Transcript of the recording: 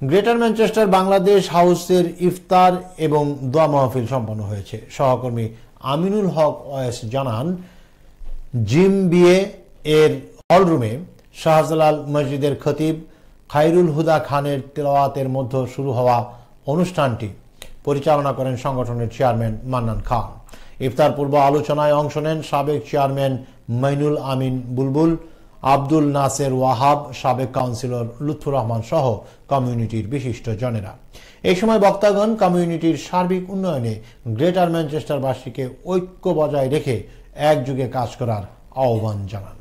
Greater Manchester Bangladesh হাউসের ইফতার এবং দোয়া মাহফিল সম্পন্ন হয়েছে। সহকর্মী আমিনুল হক ওয়েস জানান, জিম বিএ এর হলরুমে শাহজালাল মসজিদের খতিব খায়রুল হুদা খানের তেলাওয়াতের মধ্যে শুরু হওয়া অনুষ্ঠানটি পরিচালনা করেন সংগঠনের চেয়ারম্যান মান্নান খান। ইফতার পূর্ব আলোচনায় অংশ নেন সাবেক চেয়ারম্যান মাইনুল আমিন বুলবুল, আব্দুল নাসের ওয়াহাব, সাবেক কাউন্সিলর লুৎফুর রহমান সহ কমিউনিটির বিশিষ্ট জনেরা। এই সময় বক্তাগণ কমিউনিটির সার্বিক উন্নয়নে গ্রেটার ম্যানচেস্টারবাসীকে ঐক্য বজায় রেখে একযোগে কাজ করার আহ্বান জানান।